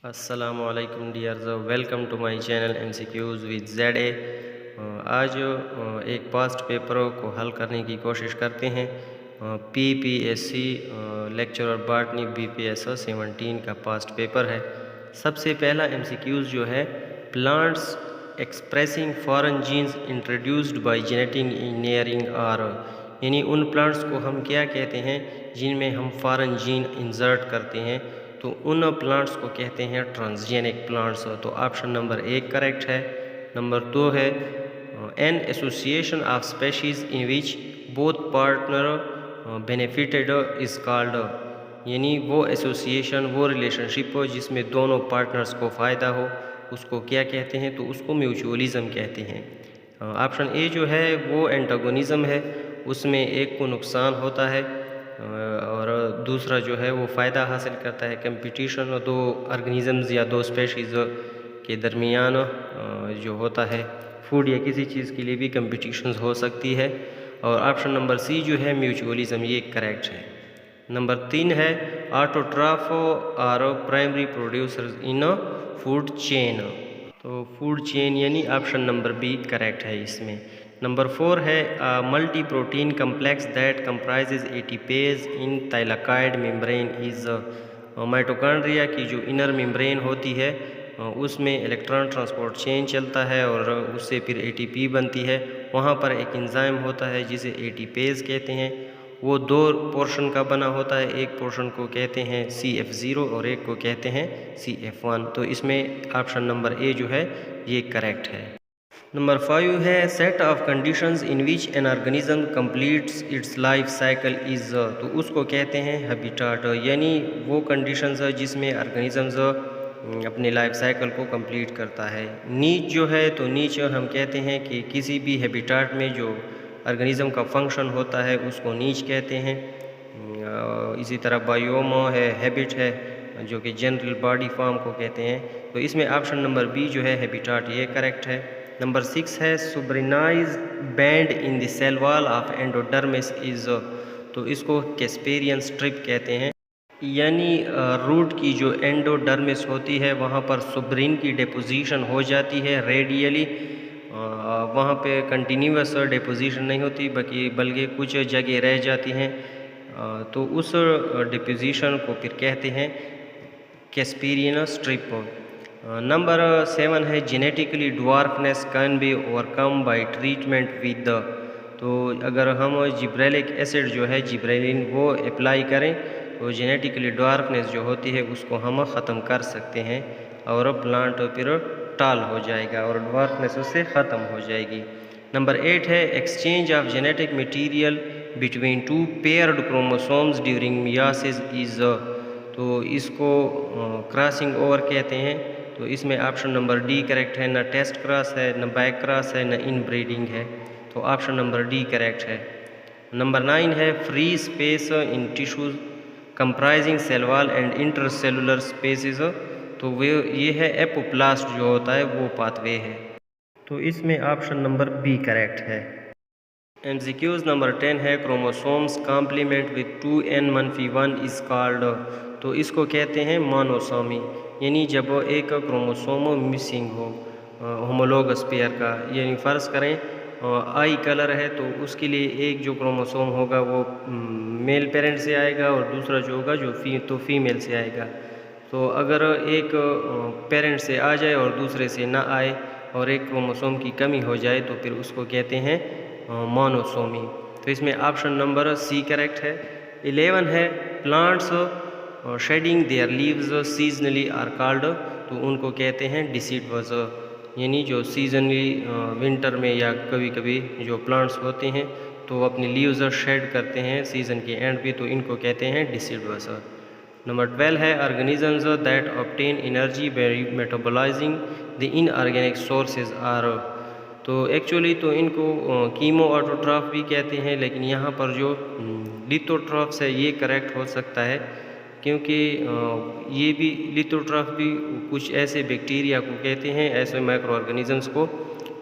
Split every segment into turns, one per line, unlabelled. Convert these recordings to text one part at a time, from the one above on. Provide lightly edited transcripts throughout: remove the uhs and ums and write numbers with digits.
अस्सलामुअलैकुम dears, welcome to my channel MCQs with ZA। आज एक पास्ट पेपर को हल करने की कोशिश करते हैं। PPSC लेक्चरर बॉटनी BPS 17 का पास्ट पेपर है। सबसे पहला MCQs जो है, plants expressing foreign genes introduced by genetic engineering are, यानी उन प्लांट्स को हम क्या कहते हैं जिनमें हम फॉरेन जीन इंसर्ट करते हैं, तो उन प्लांट्स को कहते हैं ट्रांसजेनिक प्लांट्स। तो ऑप्शन नंबर 1 करेक्ट है। नंबर 2 है an association of species in which both partner benefited is called, यानी वो एसोसिएशन, वो रिलेशनशिप हो जिसमें दोनों पार्टनर्स को फ़ायदा हो, उसको क्या कहते हैं? तो उसको म्यूचुअलिज्म कहते हैं। ऑप्शन ए जो है वो एंटागोनिज्म है, उसमें एक को नुकसान होता है और दूसरा जो है वो फ़ायदा हासिल करता है। कंपटीशन दो ऑर्गेनिज़म्स या दो स्पेशीज़ के दरमियान जो होता है फूड या किसी चीज़ के लिए भी कंपटीशन हो सकती है। और ऑप्शन नंबर सी जो है म्यूचुअलिज्म, ये करेक्ट है। नंबर 3 है autotroph are primary producers in food chain. तो फूड चेन यानी ऑप्शन नंबर बी करेक्ट है इसमें। नंबर 4 है multi protein complex that comprises ATPase in thylakoid membrane is. Mitochondria की जो इनर मेम्ब्रेन होती है उसमें इलेक्ट्रॉन ट्रांसपोर्ट चेन चलता है और उससे फिर एटीपी बनती है। वहाँ पर एक एंजाइम होता है जिसे एटीपेज कहते हैं। वो दो पोर्शन का बना होता है, एक पोर्शन को कहते हैं CF0 और एक को कहते हैं CF1। तो इसमें ऑप्शन नंबर ए जो है ये करेक्ट है। नंबर 5 है set of conditions in which an organism completes it's life cycle is. तो उसको कहते हैं हैबिटाट, यानी वो कंडीशंस है जिसमें ऑर्गेनिजम्स अपने लाइफ साइकिल को कंप्लीट करता है। नीच जो है, तो नीच हम कहते हैं कि किसी भी हैबिटाट में जो ऑर्गेनिज्म का फंक्शन होता है उसको नीच कहते हैं। इसी तरह बायोम है, हैबिट है, जो कि जनरल बॉडी फॉर्म को कहते हैं। तो इसमें ऑप्शन नंबर बी जो है हैबिटाट, ये करेक्ट है। नंबर 6 है suberinised band in the cell wall of endodermis is. तो इसको कैस्पेरियन स्ट्रिप कहते हैं, यानी रूट की जो एंडोडर्मिस होती है वहाँ पर सुब्रिन की डिपोजिशन हो जाती है रेडियली। वहाँ पे कंटिन्यूस डिपोजिशन नहीं होती बल्कि कुछ जगह रह जाती हैं। तो उस डिपोजिशन को फिर कहते हैं कैस्पेरियन स्ट्रिप। नंबर 7 है genetically dwarfness can be overcome bye treatment with the. तो अगर हम जिब्रेलिक एसिड जो है जिब्रेलिन वो अप्लाई करें तो जेनेटिकली ड्वार्फनेस जो होती है उसको हम ख़त्म कर सकते हैं और प्लांट फिर टाल हो जाएगा और ड्वार्फनेस उससे ख़त्म हो जाएगी। नंबर 8 है exchange of genetic material between two paired chromosomes during myiasis is. तो इसको क्रॉसिंग ओवर कहते हैं। तो इसमें ऑप्शन नंबर डी करेक्ट है, न टेस्ट क्रॉस है, न बैक क्रॉस है, न इन ब्रीडिंग है। तो ऑप्शन नंबर डी करेक्ट है। नंबर 9 है free space in tissues comprising cell wall and intercellular spaces. तो वो ये है एपोप्लास्ट जो होता है वो पाथवे है। तो इसमें ऑप्शन नंबर बी करेक्ट है। MCQs नंबर 10 है chromosomes complement with 2n-1 is called. तो इसको कहते हैं मोनोसोमी, यानी जब एक क्रोमोसोम मिसिंग हो होमोलोगस पेयर का, यानी फ़र्ज़ करें आई कलर है तो उसके लिए एक जो क्रोमोसोम होगा वो मेल पेरेंट से आएगा और दूसरा जो होगा जो फीमेल से आएगा। तो अगर एक पेरेंट से आ जाए और दूसरे से ना आए और एक क्रोमोसोम की कमी हो जाए तो फिर उसको कहते हैं मोनोसोमी। तो इसमें ऑप्शन नंबर सी करेक्ट है। 11 है plants shedding their leaves seasonally are called. तो उनको कहते हैं डिसिडुअस, यानी जो सीजनली विंटर में या कभी कभी जो प्लांट्स होते हैं तो वो अपनी लीव्स शेड करते हैं सीज़न के एंड पे, तो इनको कहते हैं डिसिडुअस। नंबर 12 है organisms that obtain energy by metabolizing the inorganic sources are. तो एक्चुअली तो इनको कीमो ऑटोट्रॉफ भी कहते हैं, लेकिन यहाँ पर जो लिथोट्रॉफ्स है ये करेक्ट हो सकता है, क्योंकि ये भी लिथोट्रॉफ भी कुछ ऐसे बैक्टीरिया को कहते हैं, ऐसे माइक्रो ऑर्गेनिजम्स को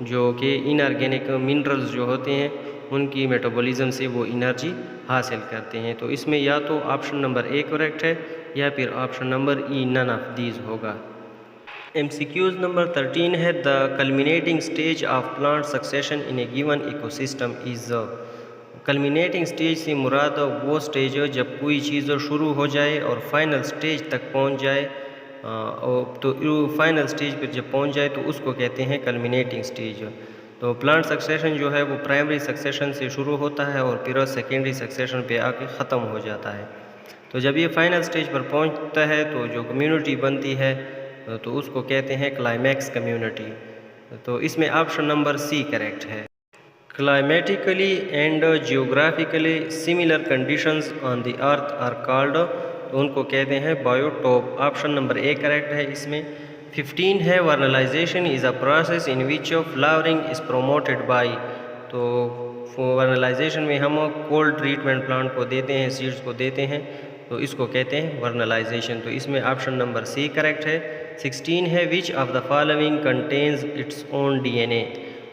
जो कि इनऑर्गेनिक मिनरल्स जो होते हैं उनकी मेटाबॉलिज्म से वो एनर्जी हासिल करते हैं। तो इसमें या तो ऑप्शन नंबर ए करेक्ट है या फिर option number E none of these होगा। MCQs नंबर 13 है the culminating stage of plant succession in a given ecosystem is. Culminating stage से मुराद वो स्टेज है जब कोई चीज़ शुरू हो जाए और फाइनल स्टेज तक पहुंच जाए, तो फाइनल स्टेज पर जब पहुंच जाए तो उसको कहते हैं कल्मिनेटिंग स्टेज। तो प्लांट सक्सेशन जो है वो प्राइमरी सक्सेशन से शुरू होता है और फिर सेकेंडरी सक्सेशन पे आके ख़त्म हो जाता है। तो जब ये फाइनल स्टेज पर पहुंचता है तो जो कम्युनिटी बनती है तो उसको कहते हैं क्लाइमैक्स कम्युनिटी। तो इसमें ऑप्शन नंबर सी करेक्ट है। Climatically and geographically similar conditions on the earth are called, तो उनको कहते हैं biotope. Option number A correct है इसमें। 15 है vernalisation is a process in which flowering is promoted by. तो वर्नलाइजेशन में हम कोल्ड ट्रीटमेंट प्लांट को देते हैं, सीड्स को देते हैं, तो इसको कहते हैं वर्नलाइजेशन। तो इसमें ऑप्शन नंबर सी करेक्ट है। 16 है which of the following contains its own DNA।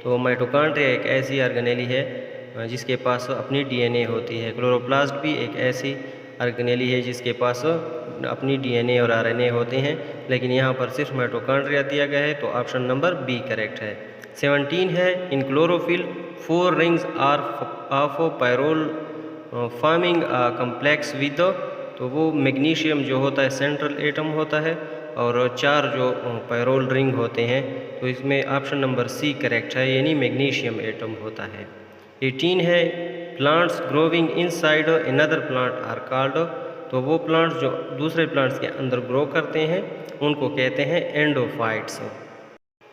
तो माइटोकॉन्ड्रिया एक ऐसी ऑर्गेनेली है जिसके पास अपनी DNA होती है। क्लोरोप्लास्ट भी एक ऐसी ऑर्गेनेली है जिसके पास अपनी DNA और RNA होते हैं, लेकिन यहाँ पर सिर्फ माइटोकॉन्ड्रिया दिया गया है, तो ऑप्शन नंबर बी करेक्ट है। 17 है in chlorophyll 4 rings are of pyrrole forming complex with, तो वो मैग्नीशियम जो होता है सेंट्रल एटम होता है और 4 जो पायरोल रिंग होते हैं, तो इसमें ऑप्शन नंबर सी करेक्ट है, यानी मैग्नीशियम एटम होता है। 18 है plants growing inside another plant are called, तो वो प्लांट्स जो दूसरे प्लांट्स के अंदर ग्रो करते हैं उनको कहते हैं एंडोफाइट्स।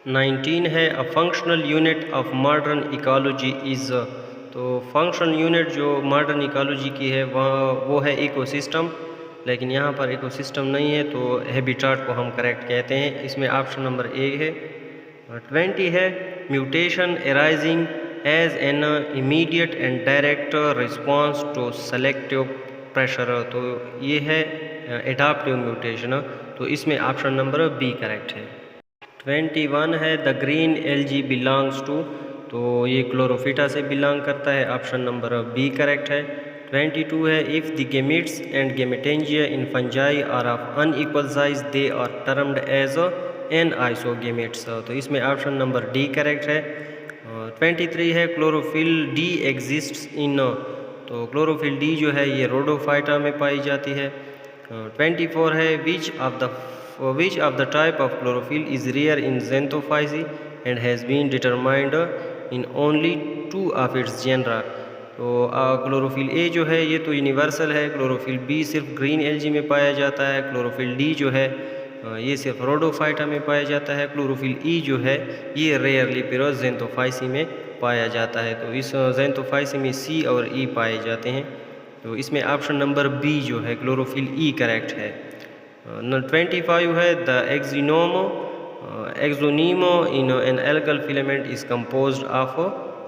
19 है a functional unit of modern ecology is, तो फंक्शनल यूनिट जो मॉडर्न इकोलॉजी की है वो है इकोसिस्टम, लेकिन यहाँ पर इकोसिस्टम नहीं है तो हैबिटाट को हम करेक्ट कहते हैं। इसमें ऑप्शन नंबर ए है। 20 है mutation arising as an immediate and direct response to selective pressure, तो ये है एडाप्टिव म्यूटेशन, तो इसमें ऑप्शन नंबर बी करेक्ट है। 21 है the green algae belongs to, तो ये क्लोरोफिटा से बिलोंग करता है, ऑप्शन नंबर बी करेक्ट है। 22 है if the gametes and gametangia in fungi are of unequal size they are termed as anisogametes, तो इसमें ऑप्शन नंबर डी करेक्ट है। 23 है क्लोरोफिल डी एग्जिस्ट्स इन, तो क्लोरोफिल डी जो है ये रोडोफाइटा में पाई जाती है। 24 है which of the type of chlorophyll is rare in xanthophysi and has been determined in only 2 of its genera, तो क्लोरोफिल ए जो है ये तो यूनिवर्सल है, क्लोरोफिल बी सिर्फ ग्रीन एल्गी में पाया जाता है, क्लोरोफिल डी जो है ये सिर्फ रोडोफाइटा में पाया जाता है, क्लोरोफिल ई जो है ये रेयरली पिरो xanthophysi में पाया जाता है, तो इस xanthophysi में सी और ई पाए जाते हैं, तो इसमें ऑप्शन नंबर बी जो है क्लोरोफिल ई करेक्ट है। 25 है the axoneme in an algal filament is composed of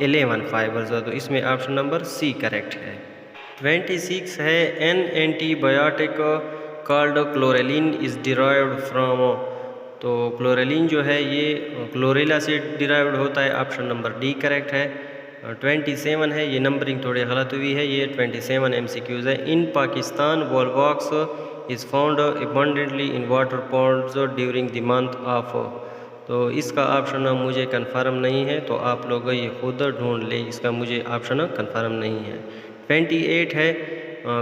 11 fibres, तो इसमें ऑप्शन नंबर सी करेक्ट है। 26 है an antibiotic called chlorellin is derived from, तो क्लोरेलिन जो है ये क्लोरेला से डिराइव्ड होता है, ऑप्शन नंबर डी करेक्ट है। 27 है, ये नंबरिंग थोड़ी गलत हुई है, ये 27 MCQs है। In Pakistan volvox is found abundantly in water ponds during the month of, तो इसका ऑप्शन मुझे कंफर्म नहीं है, तो आप लोग ये खुद ढूंढ लें, इसका मुझे ऑप्शन कंफर्म नहीं है। 28 है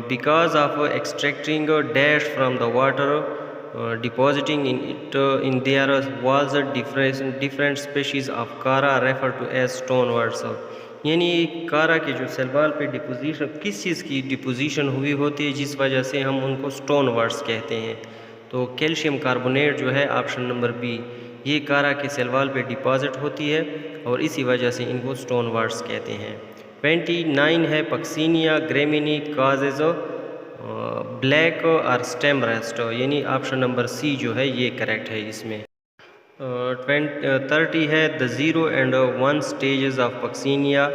because of extracting dash from the water depositing in it in there was different species of chara refer to as stone worts, यानी कारा के जो सलवाल पे डिपोजिशन किस चीज़ की डिपोजिशन हुई होती है जिस वजह से हम उनको स्टोन वर्ड्स कहते हैं, तो कैल्शियम कार्बोनेट जो है ऑप्शन नंबर बी, ये कारा के सलवाल पे डिपॉजिट होती है और इसी वजह से इनको स्टोन वर्ड्स कहते हैं। 29 है पक्सीनिया ग्रेमिनी काजेज ब्लैक और स्टेम रेस्ट, यानी ऑप्शन नंबर सी जो है ये करेक्ट है इसमें। 30 है the 0 and 1 stages of Puccinia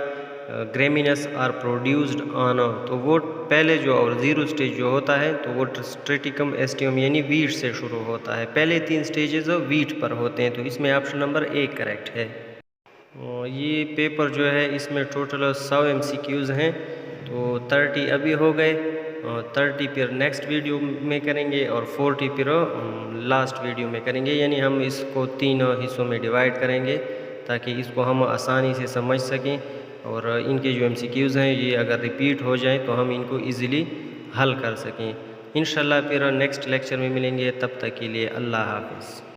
graminis are produced on, तो वो पहले जो और 0 स्टेज जो होता है तो वो स्ट्रेटिकम एस्टियम यानी वीट से शुरू होता है, पहले 3 स्टेजेस वीट पर होते हैं, तो इसमें ऑप्शन नंबर ए करेक्ट है। ये पेपर जो है इसमें टोटल 100 MCQs हैं, तो 30 अभी हो गए, 30 फिर नेक्स्ट वीडियो में करेंगे और 40 फिर लास्ट वीडियो में करेंगे। यानी हम इसको 3 हिस्सों में डिवाइड करेंगे ताकि इसको हम आसानी से समझ सकें और इनके जो MCQs हैं ये अगर रिपीट हो जाएं तो हम इनको इजीली हल कर सकें। इंशाल्लाह फिर नेक्स्ट लेक्चर में मिलेंगे, तब तक के लिए अल्लाह हाफ़िज़।